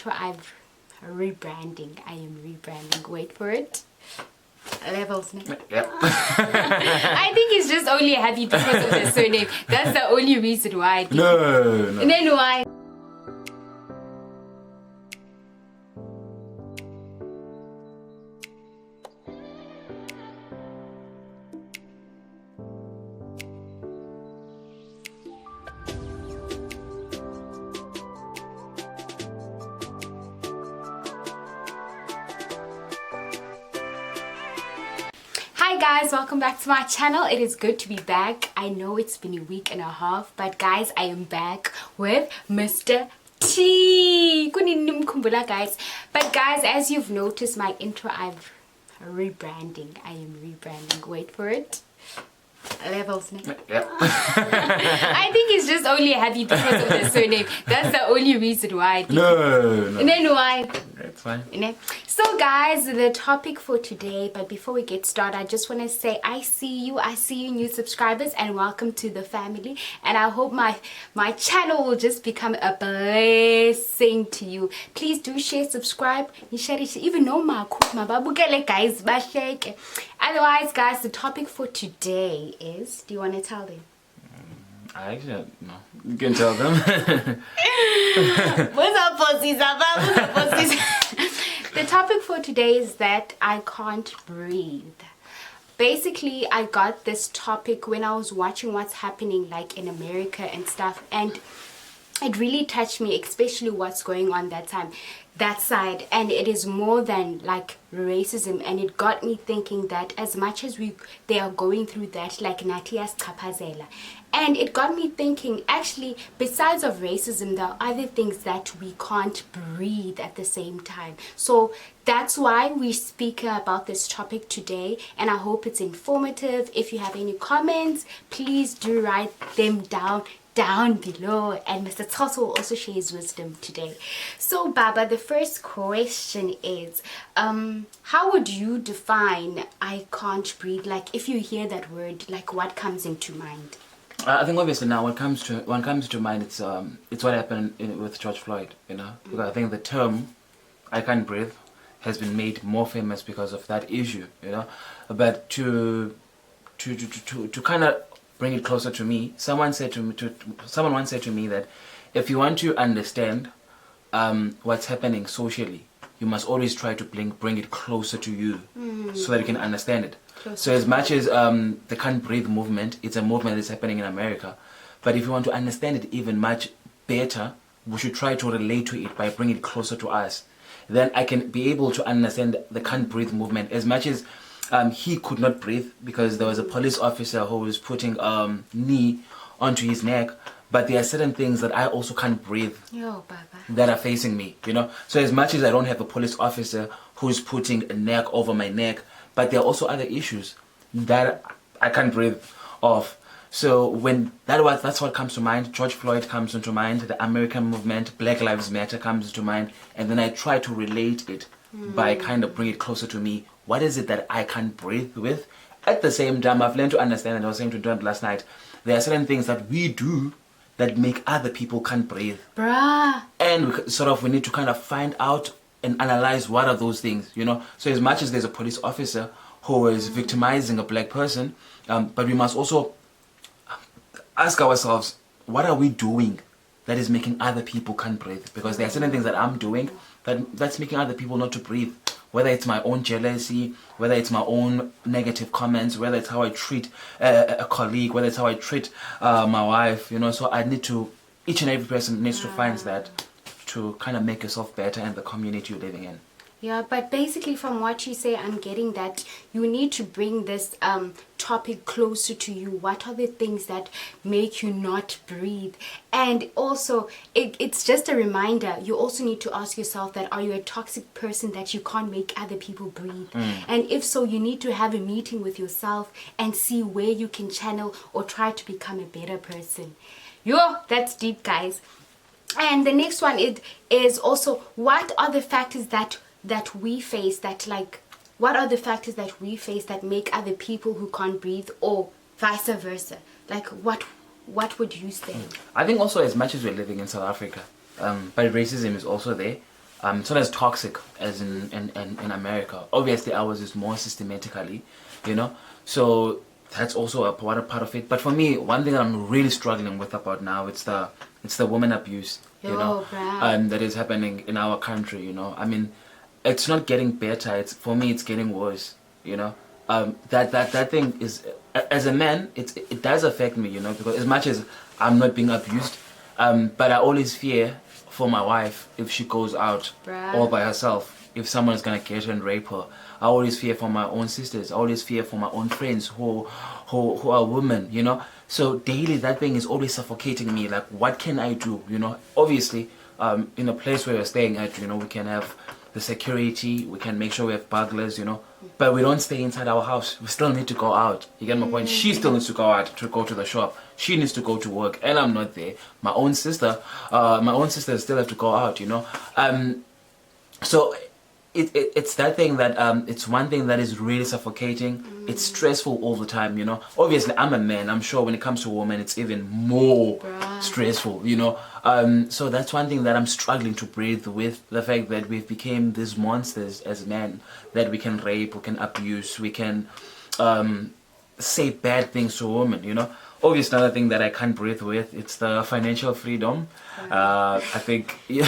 intro, I am rebranding. Wait for it. Levels. Yep. I think he's just only happy because of the surname. That's the only reason why. No. And then why? Hi guys, welcome back to my channel. It is good to be back. I know it's been a week and a half, but guys, I am back with Mr. T. Guys. But guys, as you've noticed, my intro, I am rebranding. Wait for it. Levels. Yep. I think he's just only happy because of the surname. That's the only reason why. No. And then why? It's fine. So guys, the topic for today, but before we get started, I just want to say I see you new subscribers, and welcome to the family. And I hope my channel will just become a blessing to you. Please do share, subscribe, even know my guys. Otherwise guys, the topic for today is, do you want to tell them? I actually don't know. You can tell them. What's up, pussies? The topic for today is that I can't breathe. Basically, I got this topic when I was watching what's happening like in America and stuff, and it really touched me, especially what's going on that side. And it is more than like racism, and it got me thinking that as much as they are going through that, like Natias Kapazela, and it got me thinking, actually, besides of racism, there are other things that we can't breathe at the same time. So that's why we speak about this topic today, and I hope it's informative. If you have any comments, please do write them down below, and Mr. TsoTso will also share his wisdom today. So Baba, the first question is, how would you define I can't breathe? Like, if you hear that word, like, what comes into mind? I think obviously now what comes to mind, it's what happened with George Floyd, you know, because I think the term I can't breathe has been made more famous because of that issue, you know. But to kind of bring it closer to me, someone once said to me that if you want to understand what's happening socially, you must always try to bring it closer to you, so that you can understand it. So as much as the Can't Breathe movement, it's a movement that's happening in America, but if you want to understand it even much better, we should try to relate to it by bringing it closer to us. Then I can be able to understand the Can't Breathe movement. As much as he could not breathe because there was a police officer who was putting knee onto his neck, but there are certain things that I also can't breathe that are facing me, you know. So as much as I don't have a police officer who's putting a neck over my neck, but there are also other issues that I can't breathe of. So when that's what comes to mind. George Floyd comes into mind, the American movement, Black Lives Matter comes into mind, and then I try to relate it by kind of bring it closer to me. What is it that I can't breathe with? At the same time, I've learned to understand, and I was saying to Don last night, there are certain things that we do that make other people can't breathe. Bruh. And we need to kind of find out and analyze what are those things, you know. So as much as there's a police officer who is victimizing a black person, but we must also ask ourselves, what are we doing that is making other people can't breathe? Because there are certain things that I'm doing that's making other people not to breathe. Whether it's my own jealousy, whether it's my own negative comments, whether it's how I treat a colleague, whether it's how I treat my wife, you know. So each and every person needs to find that to kind of make yourself better in the community you're living in. Yeah, but basically from what you say, I'm getting that you need to bring this topic closer to you. What are the things that make you not breathe? And also, it's just a reminder. You also need to ask yourself that, are you a toxic person that you can't make other people breathe? And if so, you need to have a meeting with yourself and see where you can channel or try to become a better person. Yo, that's deep, guys. And the next one is also, what are the factors that we face that make other people who can't breathe, or vice versa? Like, what would you say? I think also, as much as we're living in South Africa, but racism is also there. it's not as toxic as in America. Obviously, ours is more systematically, you know. So that's also a part of it. But for me, one thing that I'm really struggling with about now, it's the woman abuse, you know, that is happening in our country. You know, I mean, it's not getting better. It's for me, it's getting worse. You know, that thing is, as a man, it does affect me. You know, because as much as I'm not being abused, but I always fear for my wife if she goes out all by herself, if someone is gonna get her and rape her. I always fear for my own sisters. I always fear for my own friends who are women, you know. So daily that thing is always suffocating me. Like, what can I do? You know, obviously, in a place where we're staying at, you know, we can have the security, we can make sure we have burglars, you know, but we don't stay inside our house. We still need to go out. You get my point? She still needs to go out to go to the shop. She needs to go to work, and I'm not there. My own sister still have to go out, you know. So it's that thing that it's one thing that is really suffocating. It's stressful all the time, you know. Obviously, I'm a man. I'm sure when it comes to women, it's even more stressful, you know. So that's one thing that I'm struggling to breathe with, the fact that we've become these monsters as men, that we can rape, we can abuse, we can say bad things to women, you know. Obviously, another thing that I can't breathe with, it's the financial freedom. I think we've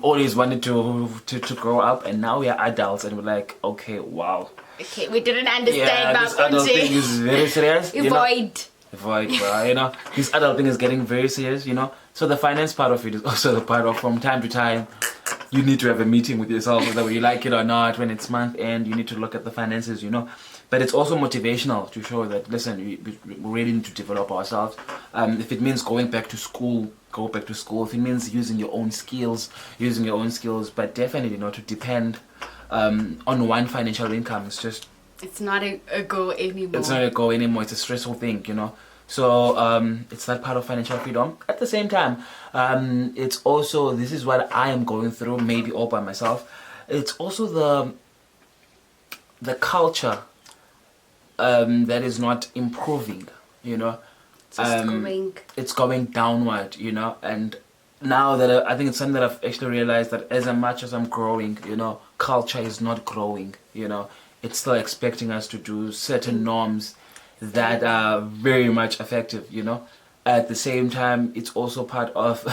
always wanted to grow up, and now we are adults, and we're like, okay, wow. Okay, we didn't understand this adult thing is very serious. Avoid, bro, you know. This adult thing is getting very serious, you know. So the finance part of it is also the part of, from time to time, you need to have a meeting with yourself, whether you like it or not. When it's month end, you need to look at the finances, you know. But it's also motivational to show that, listen, we really need to develop ourselves. If it means going back to school, go back to school. If it means using your own skills, but definitely not to depend on one financial income. It's not a go anymore. It's not a go anymore. It's a stressful thing, you know. So it's that part of financial freedom. At the same time, it's also, this is what I am going through, maybe all by myself. It's also the culture that is not improving, you know. It's going downward, you know. And now that I think it's something that I've actually realized, that as much as I'm growing, you know, culture is not growing, you know. It's still expecting us to do certain norms that are very much effective, you know. At the same time, it's also part of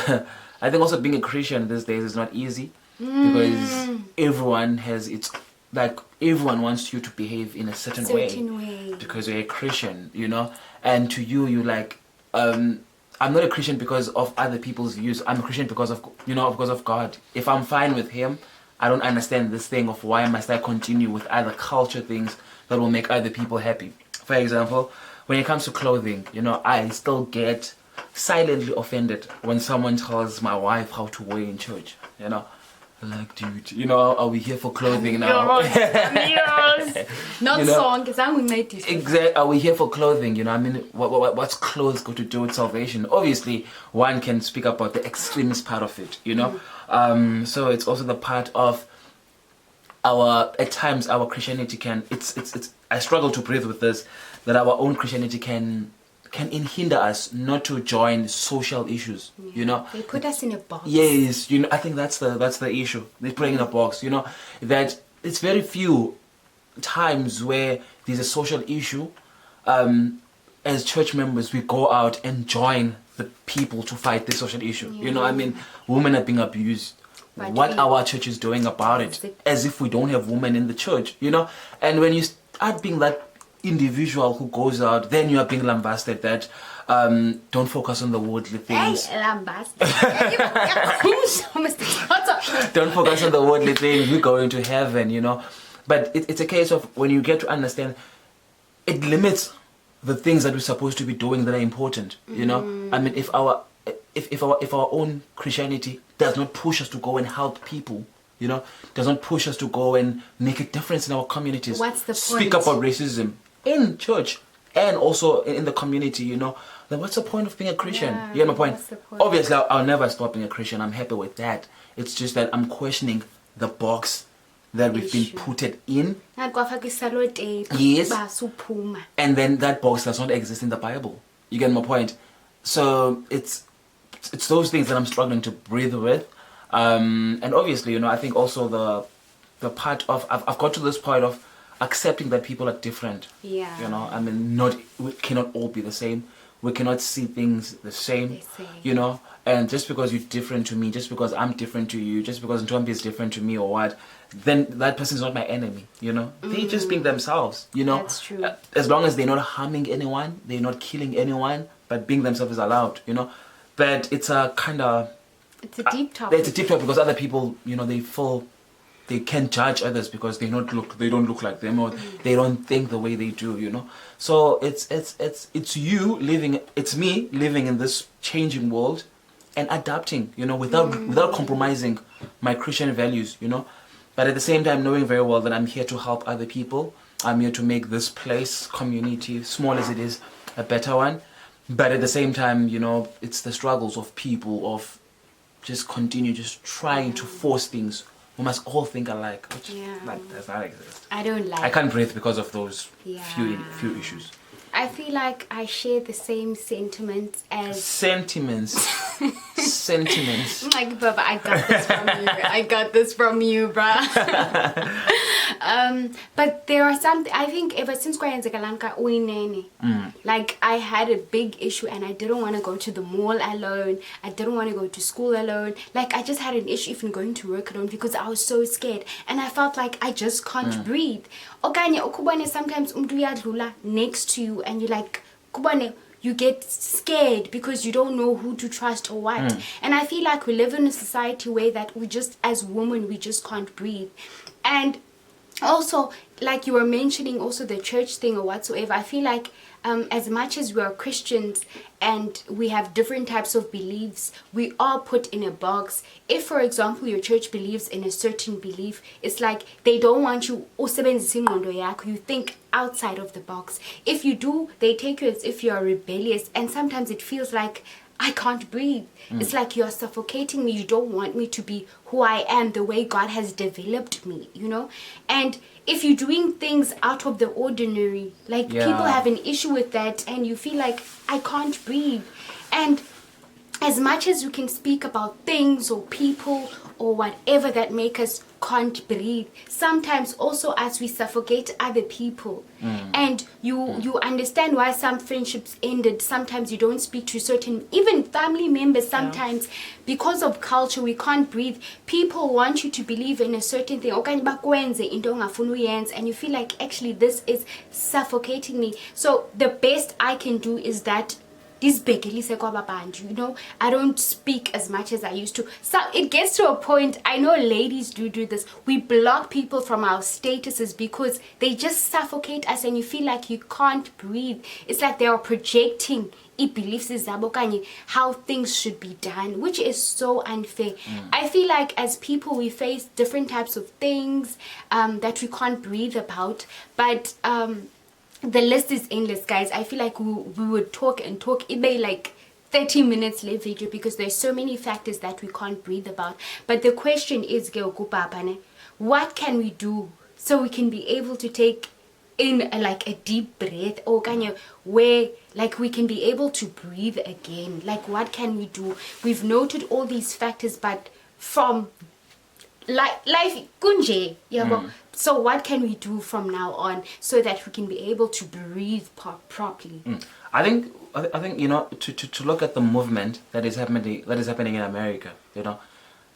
I think also being a Christian these days is not easy, because everyone has its, like, everyone wants you to behave in a certain way because you're a Christian, you know. And to you like, I'm not a Christian because of other people's views. I'm a Christian because of, you know, because of God. If I'm fine with Him, I don't understand this thing of why must I continue with other culture things that will make other people happy. For example, when it comes to clothing, you know, I still get silently offended when someone tells my wife how to wear in church, you know. Like, dude, you know, are we here for clothing now? Yes. Not, you know, song. Exactly. Are we here for clothing? You know, I mean, what's clothes got to do with salvation? Obviously, one can speak about the extremist part of it, you know. So it's also the part of at times our Christianity can. It's. I struggle to breathe with this, that our own Christianity can hinder us not to join social issues, you know. They put us in a box. Yes, you know, I think that's the issue. They put it in a box, you know, that it's very few times where there's a social issue. As church members, we go out and join the people to fight this social issue. You know, I mean, women are being abused. But what are our churches doing about it? As if we don't have women in the church, you know. And when you start being that individual who goes out, then you are being lambasted that don't focus on the worldly things. Hey, lambasted. Don't focus on the worldly things. We're going to heaven, you know. But it's a case of when you get to understand, it limits the things that we're supposed to be doing that are important, you know. I mean, if our own Christianity does not push us to go and help people, you know, does not push us to go and make a difference in our communities. What's the point? Speak about racism in church and also in the community, you know. Then what's the point of being a Christian? Yeah, you get my point? Point? Obviously, I'll never stop being a Christian. I'm happy with that. It's just that I'm questioning the box that we've been putted in. Yes. And then that box does not exist in the Bible. You get my point? So it's those things that I'm struggling to breathe with. And obviously, you know, I think also the part of I've got to this point of accepting that people are different. Yeah. You know, I mean, we cannot all be the same. We cannot see things the same. You know, and just because you're different to me, just because I'm different to you, just because Ntombi is different to me or what, then that person is not my enemy. You know, they just being themselves. You know, that's true. As long as they're not harming anyone, they're not killing anyone, but being themselves is allowed. You know, but it's a kind of it's a deep topic. It's a deep topic because other people, you know, they feel they can't judge others because they don't look like them, or they don't think the way they do, you know. So it's you living, it's me living in this changing world and adapting, you know, without compromising my Christian values, you know. But at the same time, knowing very well that I'm here to help other people. I'm here to make this place, community, small as it is, a better one. But at the same time, you know, it's the struggles of people of just continue just trying to force things. We must all think alike, which like does not exist. I don't like. I can't breathe because of those few issues. I feel like I share the same sentiments as sentiments. Like, Baba, I got this from you. I got this from you, bruh. But there are some. I think ever since Kalanka Uinene, like I had a big issue and I didn't want to go to the mall alone. I didn't want to go to school alone. Like I just had an issue even going to work alone because I was so scared and I felt like I just can't breathe. Okanye ukubone sometimes umntu uyadlula next to you and you're like kubone, you get scared because you don't know who to trust or what. And I feel like we live in a society where that we just, as women, we just can't breathe. And also, like you were mentioning also the church thing or whatsoever, I feel like as much as we are Christians and we have different types of beliefs, we are put in a box. If, for example, your church believes in a certain belief, it's like they don't want you you think outside of the box. If you do, they take you as if you are rebellious, and sometimes it feels like I can't breathe. It's like you're suffocating me. You don't want me to be who I am, the way God has developed me, you know? And if you're doing things out of the ordinary, like people have an issue with that and you feel like I can't breathe. And as much as you can speak about things or people or whatever that make us can't breathe, sometimes also as we suffocate other people. And you understand why some friendships ended. Sometimes you don't speak to certain, even family members, sometimes because of culture we can't breathe. People want you to believe in a certain thing, and you feel like actually this is suffocating me. So the best I can do is that this you know, I don't speak as much as I used to. So it gets to a point, I know ladies do this, we block people from our statuses because they just suffocate us and you feel like you can't breathe. It's like they are projecting beliefs how things should be done, which is so unfair. I feel like as people we face different types of things that we can't breathe about, but the list is endless, guys. I feel like we would talk and talk. It may like 30 minutes live video because there's so many factors that we can't breathe about. But the question is, what can we do so we can be able to take in like a deep breath, or where like we can be able to breathe again? Like what can we do? We've noted all these factors, but from life kunje, so what can we do from now on so that we can be able to breathe properly? I think you know, to look at the movement that is happening in America, you know,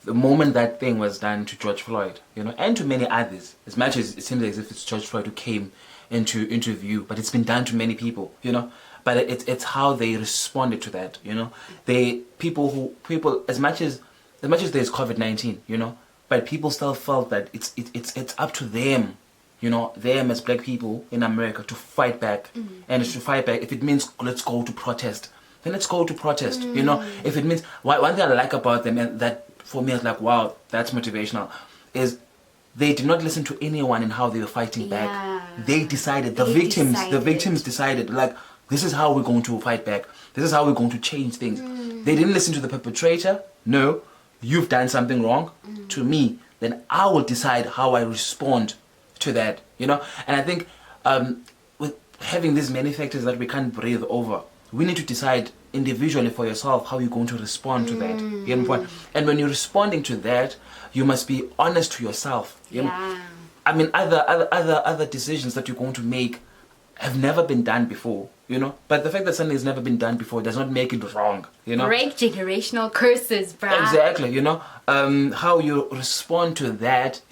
the moment that thing was done to George Floyd, you know, and to many others, as much as it seems as if it's George Floyd who came into view, but it's been done to many people, you know. But it's how they responded to that, you know. People as much as there's COVID-19, you know, but people still felt that it's up to them, you know, them as black people in America to fight back. And to fight back, if it means let's go to protest, then let's go to protest, you know. If it means, one thing I like about them, and that for me is like, wow, that's motivational, is they did not listen to anyone in how they were fighting back. They decided, the victims decided, like, this is how we're going to fight back. This is how we're going to change things. They didn't listen to the perpetrator. No, you've done something wrong to me, then I will decide how I respond to that, you know. And I think with having these many factors that we can't breathe over, we need to decide individually for yourself how you're going to respond to that. You get my point? And when you're responding to that, you must be honest to yourself. I mean, other decisions that you're going to make have never been done before, but the fact that something has never been done before does not make it wrong, Break generational curses, bruh. Exactly. How you respond to that,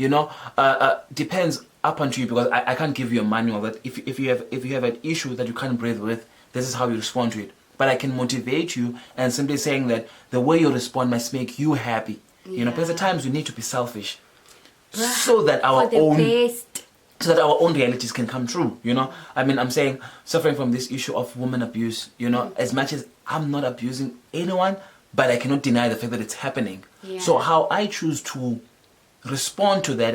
depends upon you, because I can't give you a manual that if you have an issue that you can't breathe with, this is how you respond to it. But I can motivate you and simply saying that the way you respond must make you happy. Because at times we need to be selfish, bruh, so that our own realities can come true. I mean, I'm saying, suffering from this issue of woman abuse, as much as I'm not abusing anyone, but I cannot deny the fact that it's happening. So how I choose to respond to that,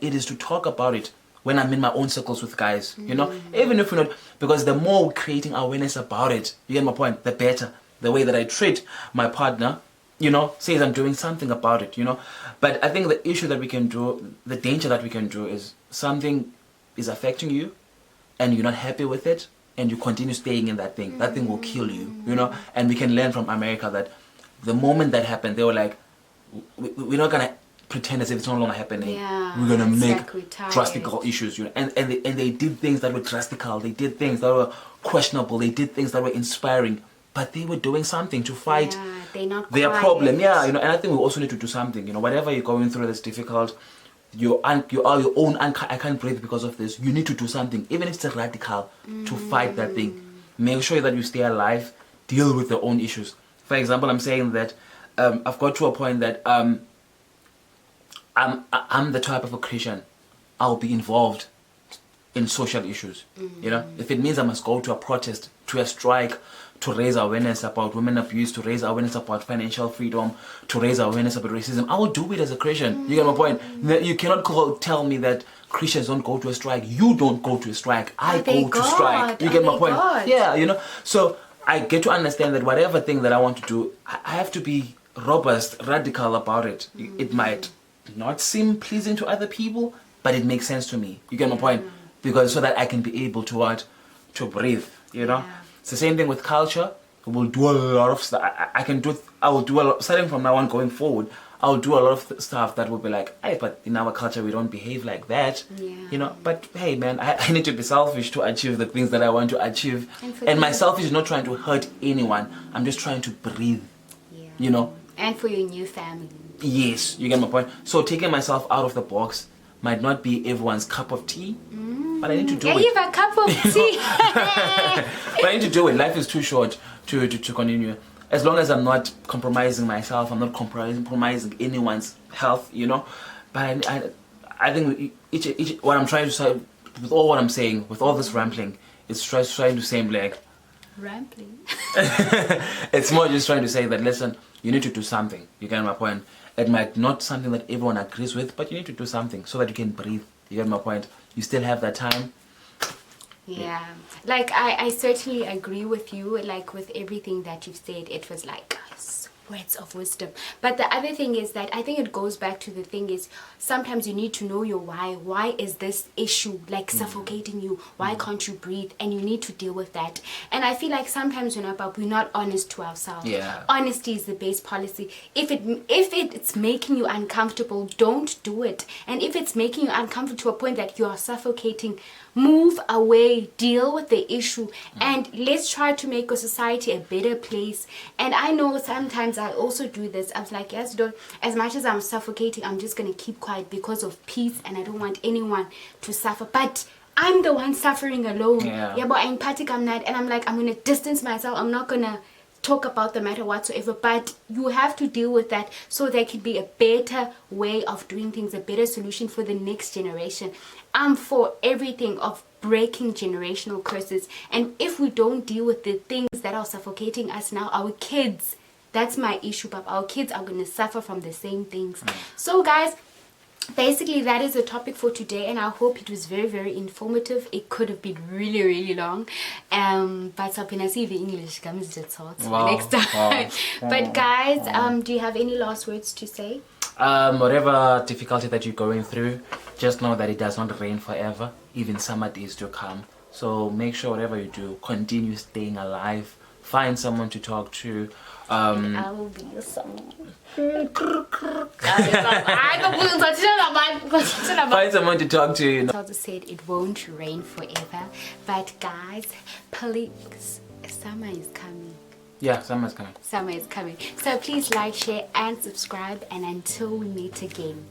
it is to talk about it when I'm in my own circles with guys, even if we're not, because the more we're creating awareness about it, you get my point, the better. The way that I treat my partner, says I'm doing something about it, But I think the issue that we can do, the danger that we can do, is something is affecting you and you're not happy with it and you continue staying in that thing. That thing will kill you, And we can learn from America that the moment that happened, they were like, we're not going to pretend as if it's no longer happening. We're going to make drastic issues, And they did things that were drastical. They did things that were questionable. They did things that were inspiring. But they were doing something to fight their problem. And I think we also need to do something. Whatever you're going through that's difficult, you are your own I can't breathe because of this. You need to do something, even if it's radical, to fight that thing. Make sure that you stay alive, deal with your own issues. For example, I'm saying that I've got to a point that I'm the type of a Christian. I'll be involved in social issues. If it means I must go to a protest, to a strike, to raise awareness about women abuse, to raise awareness about financial freedom, to raise awareness about racism, I will do it as a Christian. You get my point? You cannot tell me that Christians don't go to a strike. You don't go to a strike. I go to strike. You get my point? So I get to understand that whatever thing that I want to do, I have to be robust, radical about it. It might not seem pleasing to other people, but it makes sense to me. You get my point? Because so that I can be able to breathe, It's the same thing with culture. We'll do a lot of stuff. I will do a lot, starting from now on going forward, I'll do a lot of stuff that will be like, hey, but in our culture we don't behave like that. But hey man, I need to be selfish to achieve the things that I want to achieve. And my selfish is not trying to hurt anyone. I'm just trying to breathe. And for your new family. Yes, you get my point. So taking myself out of the box might not be everyone's cup of tea, but I need to do it. You have a cup of tea. But I need to do it. Life is too short to continue. As long as I'm not compromising myself, I'm not compromising anyone's health, But I think each what I'm trying to say, with all what I'm saying, with all this rambling, it's trying to say like, rambling. It's more just trying to say that, listen, you need to do something. You get my point? It might not something that everyone agrees with, but you need to do something so that you can breathe. You get my point? You still have that time. Yeah. Like, I certainly agree with you, like, with everything that you've said. It was like words of wisdom. But the other thing is that I think it goes back to the thing is sometimes you need to know your why. Why is this issue like suffocating you? Why can't you breathe? And you need to deal with that. And I feel like sometimes we're not honest to ourselves. Honesty is the best policy. If it's making you uncomfortable, don't do it. And if it's making you uncomfortable to a point that you are suffocating, move away, deal with the issue, and let's try to make a society a better place. And I know sometimes I also do this. I'm like, yes, as much as I'm suffocating, I'm just gonna keep quiet because of peace, and I don't want anyone to suffer. But I'm the one suffering alone. But I'm empathic, I'm not, and I'm like, I'm gonna distance myself. I'm not gonna talk about the matter whatsoever. But you have to deal with that so there can be a better way of doing things, a better solution for the next generation. I'm for everything of breaking generational curses. And if we don't deal with the things that are suffocating us now, our kids, that's my issue, Papa. Our kids are going to suffer from the same things. So guys, basically that is the topic for today, and I hope it was very, very informative. It could have been really, really long, but Sapina see the English comes to talk next time. But guys, do you have any last words to say? Whatever difficulty that you're going through, just know that it does not rain forever. Even summer days do come. So make sure whatever you do, continue staying alive, find someone to talk to. I will be your someone. Find someone to talk to, you know. TsoTso said it won't rain forever, but guys, please, summer is coming. Yeah, summer's coming. Summer is coming. So please like, share, and subscribe. And until we meet again.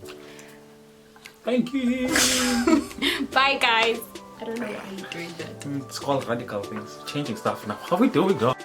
Thank you. Bye, guys. I don't know why you're doing that. It's called radical things. Changing stuff now. How we doing, girl?